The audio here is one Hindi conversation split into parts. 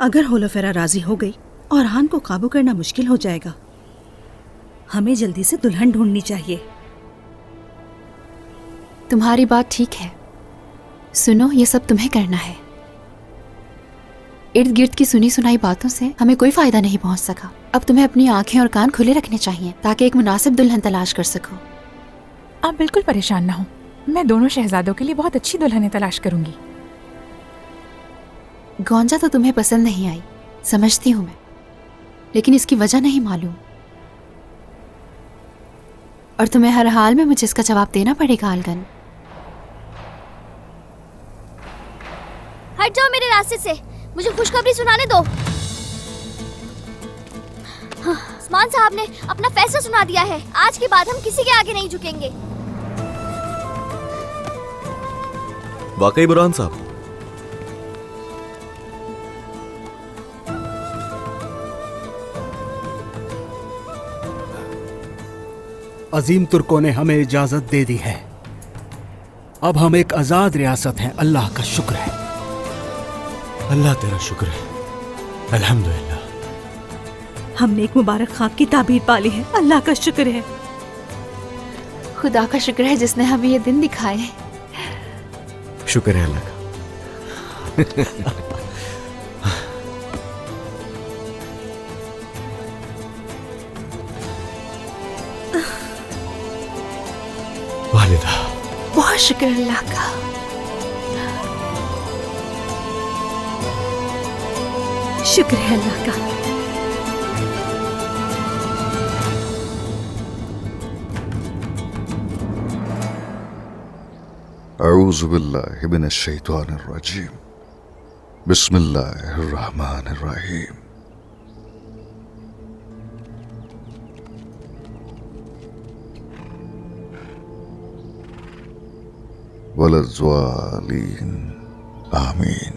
अगर होलोफेरा राजी हो गई और हान को काबू करना मुश्किल हो जाएगा। हमें जल्दी से दुल्हन ढूंढनी चाहिए। तुम्हारी बात ठीक है। सुनो, ये सब तुम्हें करना है। इर्द गिर्द की सुनी सुनाई बातों से हमें कोई फायदा नहीं पहुंच सका। अब तुम्हें अपनी आंखें और कान खुले रखने चाहिए ताकि एक मुनासिब दुल्हन तलाश कर सको। आप बिल्कुल परेशान ना हो, मैं दोनों शहजादों के लिए बहुत अच्छी दुल्हनें तलाश करूंगी। गौंजा तो तुम्हें पसंद नहीं आई, समझती हूँ मैं, लेकिन इसकी वजह नहीं मालूम और तुम्हें हर हाल में मुझे इसका जवाब देना पड़ेगा। अलगन, हट जाओ मेरे रास्ते से, मुझे खुशखबरी सुनाने दो। उस्मान साहब ने अपना फैसला सुना दिया है। आज के बाद हम किसी के आगे नहीं झुकेंगे। वाकई बुरहान साहब? अजीम तुर्कों ने हमें इजाजत दे दी है। अब हम एक आजाद रियासत हैं। अल्लाह का शुक्र है। अल्लाह तेरा शुक्र है, अल्हम्दुलिल्लाह। हमने एक मुबारक ख्वाब की ताबीर पाली है। अल्लाह का शुक्र है। खुदा का शुक्र है जिसने हमें ये दिन दिखाए। शुक्र है अल्लाह का। वालिदा, बहुत शुक्र अल्लाह का। शुक्र है अल्लाह का। अऊज़ु बिल्लाहि मिनश शैतानिर रजीम। बिस्मिल्लाहिर रहमानिर रहीम। वलज़्ज़ालीन आमीन।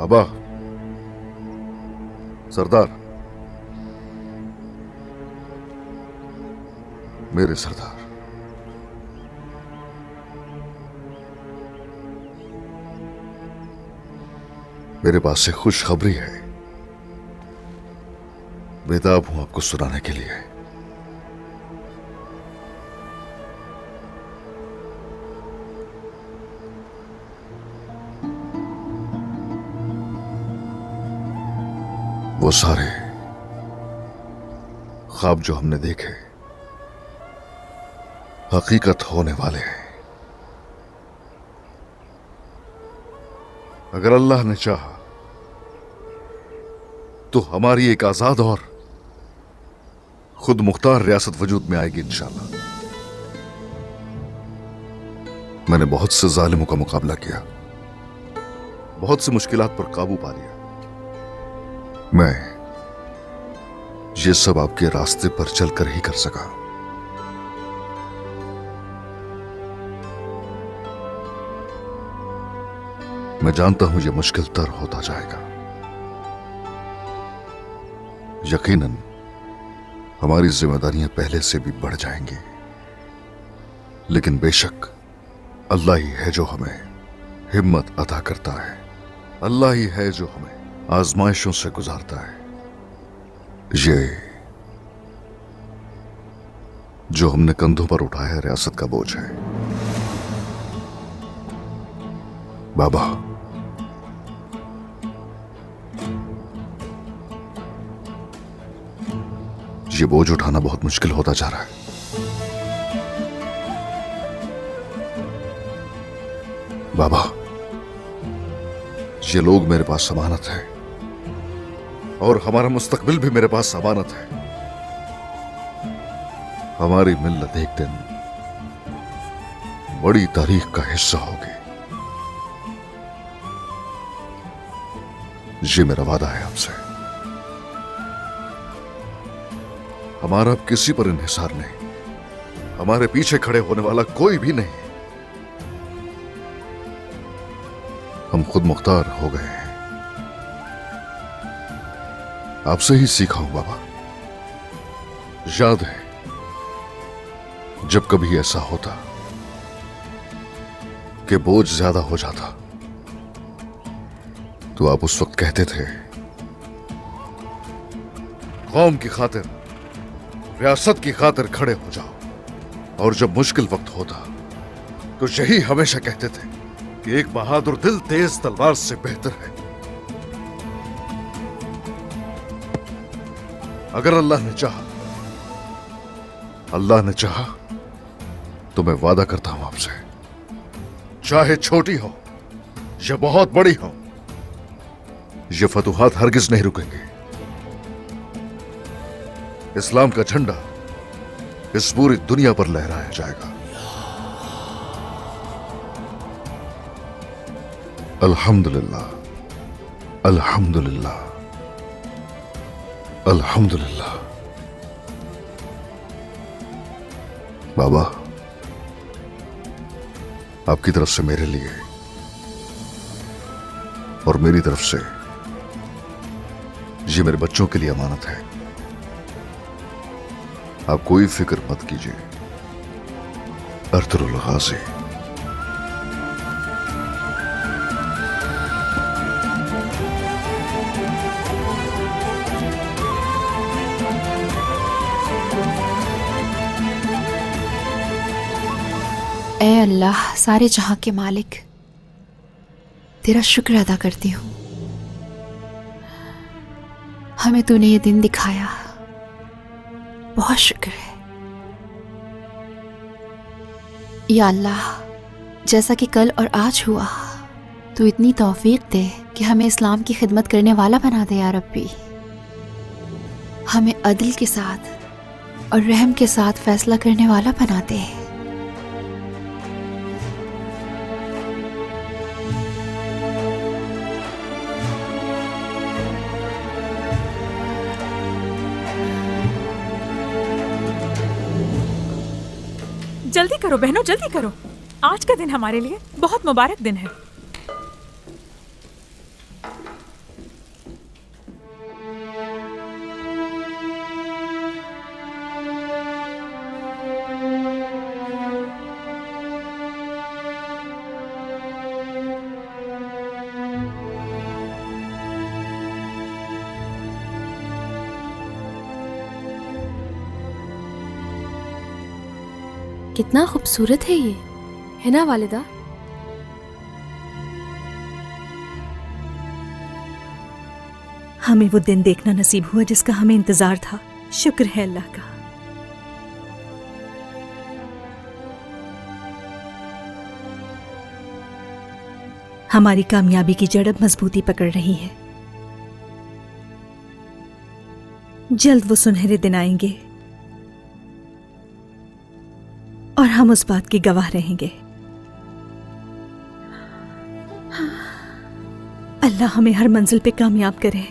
बाबा, सरदार, मेरे सरदार, मेरे पास से खुशखबरी है। बेताब हूं आपको सुनाने के लिए। वो सारे ख्वाब जो हमने देखे हकीकत होने वाले हैं। अगर अल्लाह ने चाहा तो हमारी एक आजाद और खुद मुख्तार रियासत वजूद में आएगी इंशाअल्लाह। मैंने बहुत से जालिमों का मुकाबला किया, बहुत सी मुश्किलात पर काबू पा लिया। मैं ये सब आपके रास्ते पर चलकर ही कर सका। मैं जानता हूं ये मुश्किल तर होता जाएगा। यकीनन हमारी जिम्मेदारियां पहले से भी बढ़ जाएंगी, लेकिन बेशक अल्लाह ही है जो हमें हिम्मत अता करता है। अल्लाह ही है जो हमें आजमाइशों से गुजारता है। ये जो हमने कंधों पर उठाया रियासत का बोझ है। बाबा, ये बोझ उठाना बहुत मुश्किल होता जा रहा है। बाबा, ये लोग मेरे पास अमानत है और हमारा मुस्तकबिल भी मेरे पास अमानत है। हमारी मिल्लत एक दिन बड़ी तारीख का हिस्सा होगी। ये मेरा वादा है आपसे। हमारा अब किसी पर इन्हिसार नहीं, हमारे पीछे खड़े होने वाला कोई भी नहीं। हम खुद मुख्तार हो गए हैं। आपसे ही सीखा हूं बाबा। याद है जब कभी ऐसा होता कि बोझ ज्यादा हो जाता तो आप उस वक्त कहते थे, कौम की खातिर, रियासत की खातिर खड़े हो जाओ। और जब मुश्किल वक्त होता तो यही हमेशा कहते थे कि एक बहादुर दिल तेज तलवार से बेहतर है। अगर अल्लाह ने चाहा तो मैं वादा करता हूं आपसे, चाहे छोटी हो या बहुत बड़ी हो, ये फतूहात हरगिज नहीं रुकेंगे। इस्लाम का झंडा इस पूरी दुनिया पर लहराया जाएगा। अल्हम्दुलिल्लाह, अल्हम्दुलिल्लाह, अल्हम्दुलिल्लाह। बाबा, आपकी तरफ से मेरे लिए और मेरी तरफ से ये मेरे बच्चों के लिए अमानत है। आप कोई फिक्र मत कीजिए। अर्थुल गाजी। ए अल्लाह, सारे जहां के मालिक, तेरा शुक्र अदा करती हूँ। हमें तूने ये दिन दिखाया, बहुत शुक्र है। या अल्लाह, जैसा कि कल और आज हुआ, तू इतनी तौफीक दे कि हमें इस्लाम की खिदमत करने वाला बना दे या रब्बी। हमें अदल के साथ और रहम के साथ फैसला करने वाला बना दे। जल्दी करो बहनों, जल्दी करो। आज का दिन हमारे लिए बहुत मुबारक दिन है। कितना खूबसूरत है ये, है ना वालिदा? हमें वो दिन देखना नसीब हुआ जिसका हमें इंतजार था। शुक्र है अल्लाह का। हमारी कामयाबी की जड़ अब मजबूती पकड़ रही है। जल्द वो सुनहरे दिन आएंगे और हम उस बात के गवाह रहेंगे। अल्लाह हमें हर मंजिल पे कामयाब करे।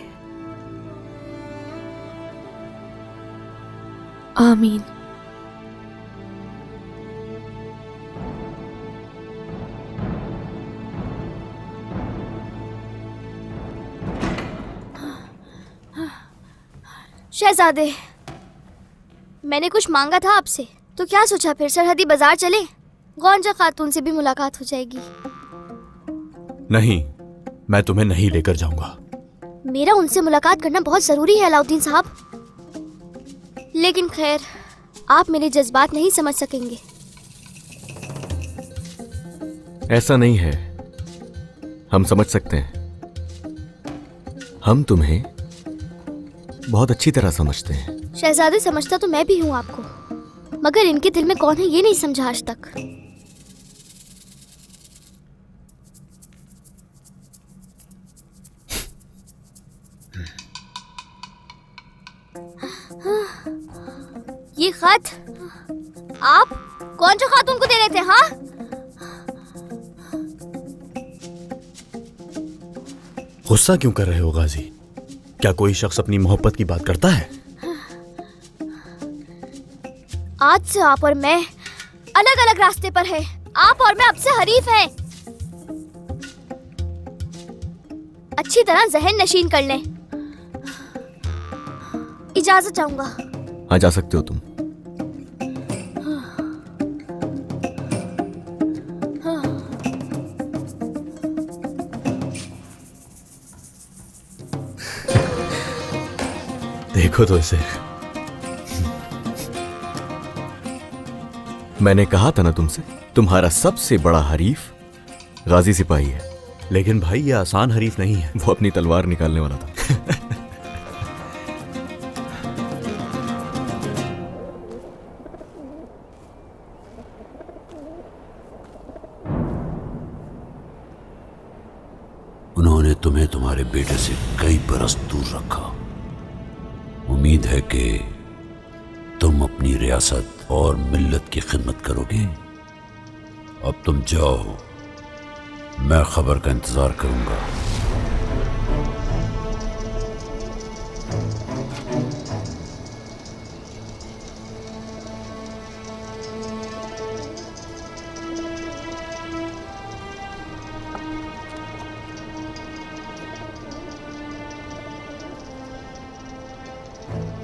आमीन। शहजादे, मैंने कुछ मांगा था आपसे, तो क्या सोचा फिर सरहदी बाजार चले? गौंजा खातून से भी मुलाकात हो जाएगी। नहीं, मैं तुम्हें नहीं लेकर जाऊंगा। मेरा उनसे मुलाकात करना बहुत जरूरी है अलाउद्दीन साहब। लेकिन खैर, आप मेरे जज्बात नहीं समझ सकेंगे। ऐसा नहीं है, हम समझ सकते हैं। हम तुम्हें बहुत अच्छी तरह समझते हैं। शहजादे, समझता तो मैं भी हूँ आपको, मगर इनके दिल में कौन है ये नहीं समझा आज तक। ये खत आप कौन सा खातून को दे रहे थे? हाँ, गुस्सा क्यों कर रहे हो गाजी? क्या कोई शख्स अपनी मोहब्बत की बात करता है? आज से आप और मैं अलग अलग रास्ते पर हैं। आप और मैं अब से हरीफ हैं। अच्छी तरह जहन नशीन कर लें। इजाजत चाहूंगा। हाँ, जा सकते हो तुम। देखो तो इसे। मैंने कहा था ना तुमसे, तुम्हारा सबसे बड़ा हरीफ गाजी सिपाही है। लेकिन भाई ये आसान हरीफ नहीं है। वो अपनी तलवार निकालने वाला था। उन्होंने तुम्हें तुम्हारे बेटे से कई बरस दूर रखा। उम्मीद है कि तुम अपनी रियासत और मिल्लत की खिदमत करोगे। अब तुम जाओ, मैं खबर का इंतजार करूंगा।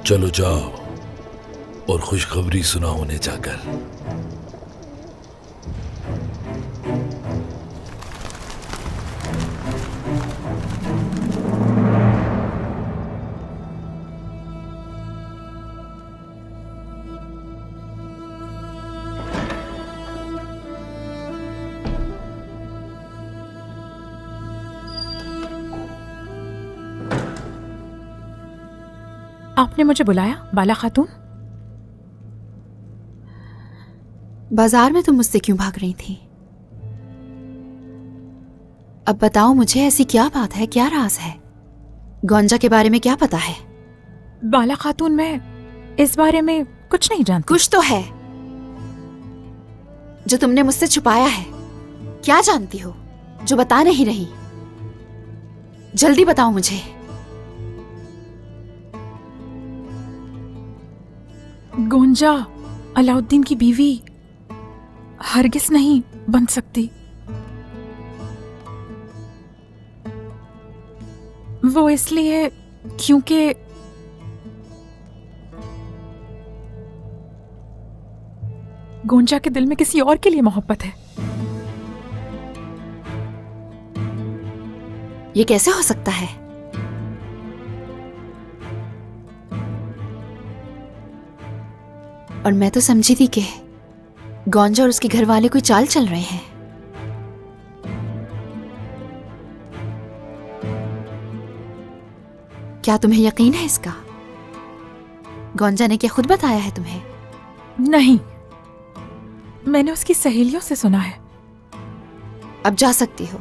चलो जाओ और खुशखबरी सुनाओ उन्हें जाकर। आपने मुझे बुलाया बाला खातून? बाजार में तुम मुझसे क्यों भाग रही थी? अब बताओ मुझे, ऐसी क्या बात है, क्या राज है? गोंजा के बारे में क्या पता है? बाला खातून, मैं इस बारे में कुछ नहीं जानती। कुछ तो है जो तुमने मुझसे छुपाया है। क्या जानती हो जो बता नहीं रही? जल्दी बताओ मुझे। गोंजा अलाउद्दीन की बीवी हरगिज नहीं बन सकती। वो इसलिए क्योंकि गोंजा के दिल में किसी और के लिए मोहब्बत है। ये कैसे हो सकता है? और मैं तो समझी थी कि गोंजा और उसके घर वाले कोई चाल चल रहे हैं। क्या तुम्हें यकीन है इसका? गोंजा ने क्या खुद बताया है तुम्हें? नहीं, मैंने उसकी सहेलियों से सुना है। अब जा सकती हो।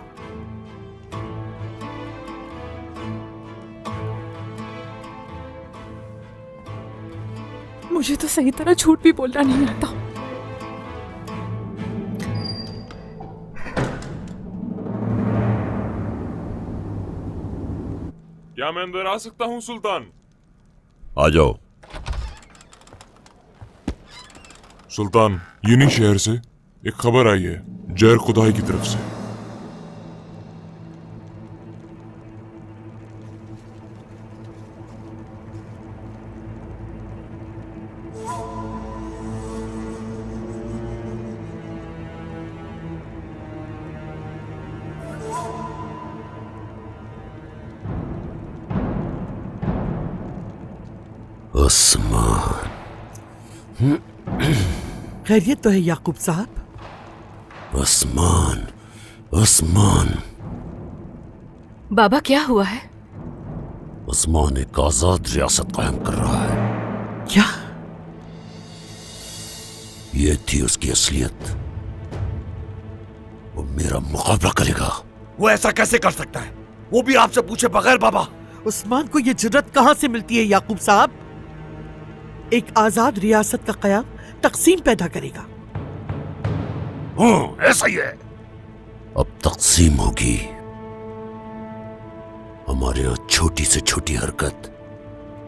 मुझे तो सही तरह झूठ भी बोलना नहीं आता। क्या मैं अंदर आ सकता हूं सुल्तान? आ जाओ। सुल्तान, यूनी शहर से एक खबर आई है जैर खुदाई की तरफ से। उस्मान। खैरियत तो है याकूब साहब? उस्मान, उस्मान। बाबा क्या हुआ है? उस्मान एक आजाद रियासत कायम कर रहा है। क्या? ये थी उसकी असलियत। वो मेरा मुकाबला करेगा। वो ऐसा कैसे कर सकता है? वो भी आपसे पूछे बगैर बाबा। उस्मान को ये जुर्रत कहां से मिलती है याकूब साहब? एक आजाद रियासत का कयाम तकसीम पैदा करेगा। ऐसा ही है। अब तकसीम होगी। हमारे यहाँ छोटी से छोटी हरकत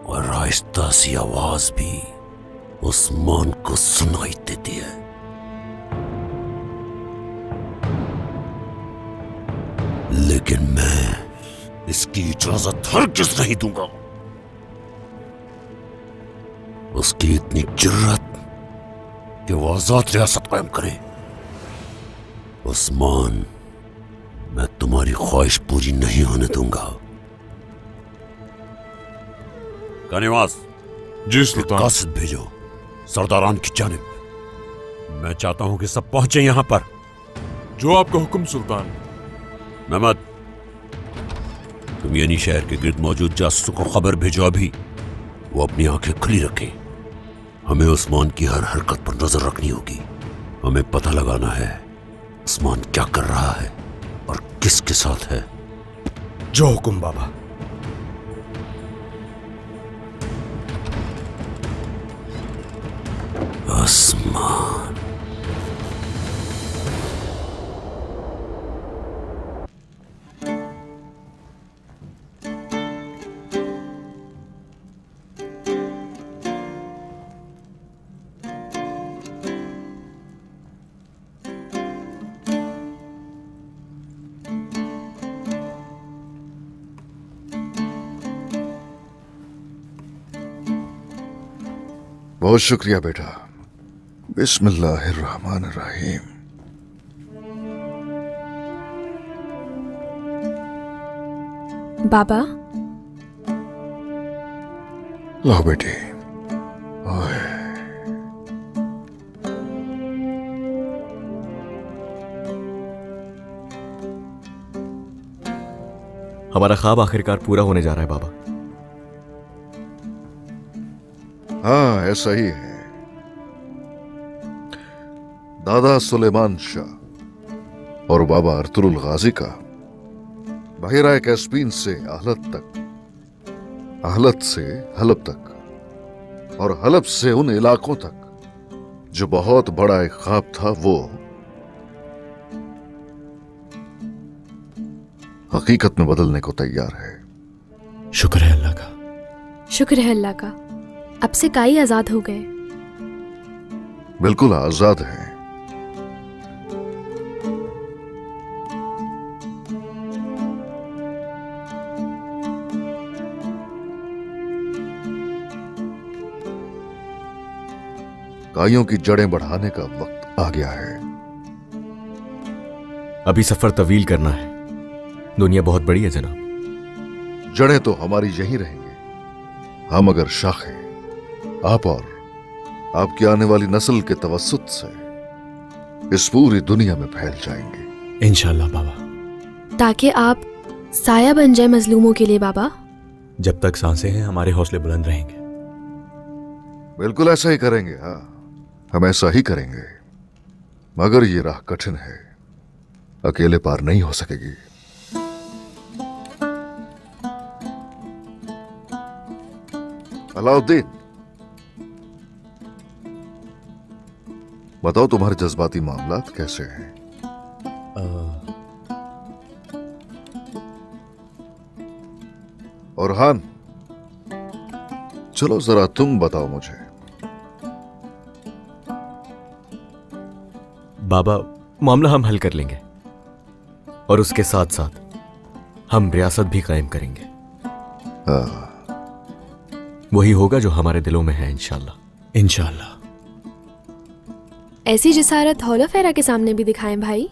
और आहिस्ता सी आवाज भी उस्मान को सुनाई देती है। लेकिन मैं इसकी इजाजत हरगिज़ नहीं दूंगा। उसकी इतनी जुर्रत कि वो आजाद रियासत कायम करे। उस्मान, मैं तुम्हारी ख्वाहिश पूरी नहीं होने दूंगा। कानिवास, जी सुल्तान। कासिद भेजो सरदारान की जानिब। मैं चाहता हूं कि सब पहुंचे यहां पर। जो आपका हुक्म सुल्तान। नमद, तुम यानी शहर के गिर्द मौजूद जासूसों को खबर भेजो अभी। वो अपनी आंखें खुली रखें। हमें उस्मान की हर हरकत पर नजर रखनी होगी। हमें पता लगाना है उस्मान क्या कर रहा है और किसके साथ है। जो हुक्म बाबा। उस्मान, बहुत शुक्रिया बेटा। बिस्मिल्लाहिर्रहमानिर्रहीम। बाबा, लो बेटी। ओए, हमारा ख्वाब आखिरकार पूरा होने जा रहा है बाबा। हाँ, ऐसा ही है। दादा सुलेमान शाह और बाबा अर्तुरुल गाजी का बहिरा कैस्पीन से आहलत तक, आहलत से हलब तक और हलब से उन इलाकों तक जो बहुत बड़ा एक ख्वाब था, वो हकीकत में बदलने को तैयार है। शुक्र है अल्लाह का। शुक्र है अल्लाह का। अब से काई आजाद हो गए। बिल्कुल आजाद हैं। काइयों की जड़ें बढ़ाने का वक्त आ गया है। अभी सफर तवील करना है। दुनिया बहुत बड़ी है जनाब। जड़ें तो हमारी यहीं रहेंगी। हम अगर शाखें आप और आपकी आने वाली नस्ल के तवस्सुत से इस पूरी दुनिया में फैल जाएंगे इंशाल्लाह बाबा। ताकि आप साया बन जाए मजलूमों के लिए बाबा। जब तक सांसें हैं हमारे हौसले बुलंद रहेंगे। बिल्कुल ऐसा ही करेंगे। हाँ, हम ऐसा ही करेंगे। मगर ये राह कठिन है, अकेले पार नहीं हो सकेगी। अलाउद्दीन, बताओ तुम्हारे जज्बाती मामलात कैसे हैं? और हान, चलो जरा तुम बताओ मुझे। बाबा, मामला हम हल कर लेंगे और उसके साथ साथ हम रियासत भी कायम करेंगे। हाँ, वही होगा जो हमारे दिलों में है इंशाल्लाह। इंशाल्लाह। ऐसी जिसारत हौला फेरा के सामने भी दिखाएं भाई।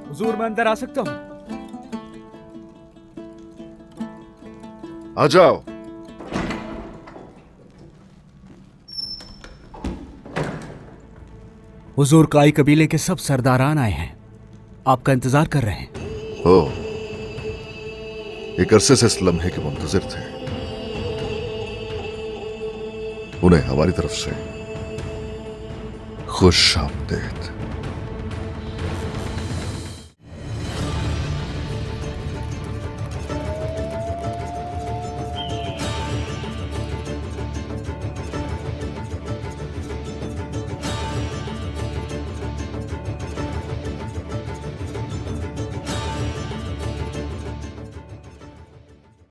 हुजूर, मैं अंदर आ सकता हूं? आ जाओ। हुजूर, काई कबीले के सब सरदारान आए हैं, आपका इंतजार कर रहे हैं। हो, एक अरसे से इस लम्हे के मुंतजिर थे। उन्हें हमारी तरफ से खुश आमदीद।